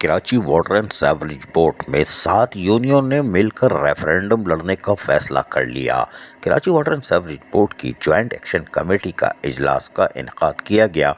Karachi water and sewerage board میں 7 union نے مل کر ریفرینڈم لڑنے کا فیصلہ کر لیا۔ Karachi water and sewerage board کی جوائنٹ ایکشن کمیٹی کا اجلاس کا انعقاد کیا گیا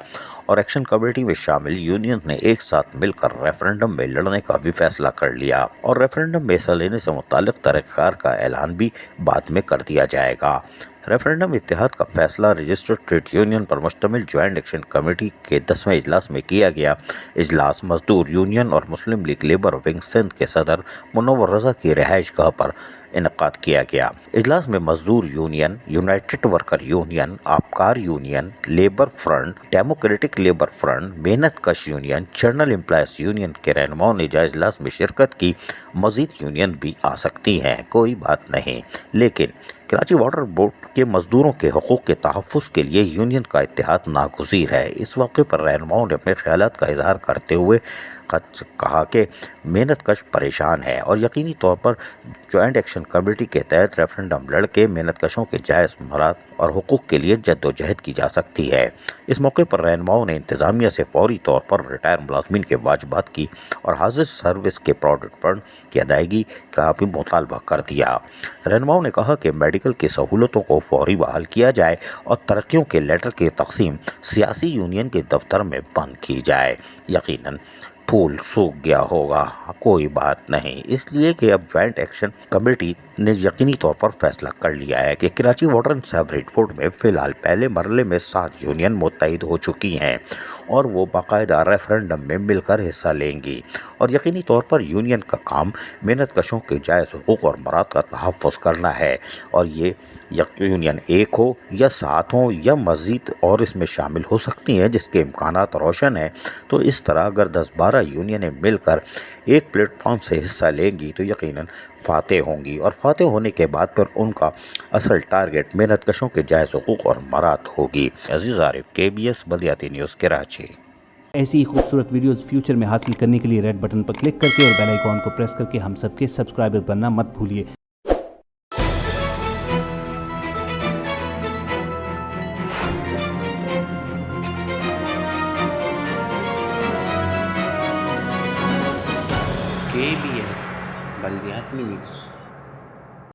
اور ایکشن کمیٹی میں شامل یونین نے ایک ساتھ مل کر ریفرینڈم میں لڑنے کا بھی فیصلہ کر لیا اور ریفرینڈم میں حصہ لینے سے متعلق طریقہ کار کا اعلان بھی بعد میں کر دیا جائے گا۔ ریفرینڈم اتحاد کا فیصلہ رجسٹرڈ ٹریڈ یونین پر مشتمل جوائنٹ ایکشن کمیٹی کے 10ویں اجلاس میں کیا گیا۔ اجلاس مزدور یونین اور مسلم لیگ لیبر ونگ سندھ کے صدر منور رضا کی رہائش گاہ پر انعقاد کیا گیا۔ اجلاس میں مزدور یونین، یونائٹڈ ورکر یونین، آبکار union, labour front, democratic labour front, محنت کش یونین، جرنل امپلائز یونین کے رہنماؤں نے جائز اجلاس میں شرکت کی۔ مزید یونین بھی آ سکتی ہیں، کوئی بات نہیں، لیکن کراچی واٹر بورڈ کے مزدوروں کے حقوق کے تحفظ کے لیے یونین کا اتحاد ناگزیر ہے۔ اس واقعے پر رہنماؤں نے اپنے خیالات کا اظہار کرتے ہوئے کہا کہ محنت کش پریشان ہے اور یقینی طور پر جوائنٹ ایکشن کمیٹی کے تحت ریفرینڈم لڑ کے محنت کشوں کے جائز مراد اور حقوق کے لیے جدوجہد کی جا سکتی ہے۔ اس موقع پر رہنماؤں نے انتظامیہ سے فوری طور پر ریٹائر ملازمین کے واجبات کی اور حاضر سروس کے پروویڈنٹ فنڈ کی ادائیگی کا بھی مطالبہ کر دیا۔ رہنماؤں نے کہا کہ میڈیکل کی سہولتوں کو فوری بحال کیا جائے اور ترقیوں کے لیٹر کی تقسیم سیاسی یونین کے دفتر میں بند کی جائے۔ یقیناً پھول سوکھ گیا ہوگا، کوئی بات نہیں، اس لیے کہ اب جوائنٹ ایکشن کمیٹی نے یقینی طور پر فیصلہ کر لیا ہے کہ Karachi water and sewerage board میں فی الحال پہلے مرحلے میں 7 یونین متحد ہو چکی ہیں اور وہ باقاعدہ ریفرینڈم میں مل کر حصہ لیں گی اور یقینی طور پر یونین کا کام محنت کشوں کے جائز حقوق اور مراد کا تحفظ کرنا ہے، اور یہ یونین ایک ہو یا 7 ہوں یا مزید اور اس میں شامل ہو سکتی ہیں جس کے امکانات روشن ہیں۔ تو اس طرح اگر 10-12 یونینیں مل کر ایک پلیٹ فارم سے حصہ لیں گی تو یقیناً فاتح ہوں گی اور فاتح ہونے کے بعد پھر ان کا اصل ٹارگٹ محنت کشوں کے جائز حقوق اور مراد ہوگی۔ عزیز عارف، KBS بلدیاتی نیوز کراچی۔ ایسی ہی خوبصورت ویڈیوز فیوچر میں حاصل کرنے کے لیے ریڈ بٹن پر کلک کر کے اور بیل آئیکن کو پریس کر کے ہم سب کے سبسکرائبر بننا مت بھولیے۔ KBS بلدیاتی نیوز۔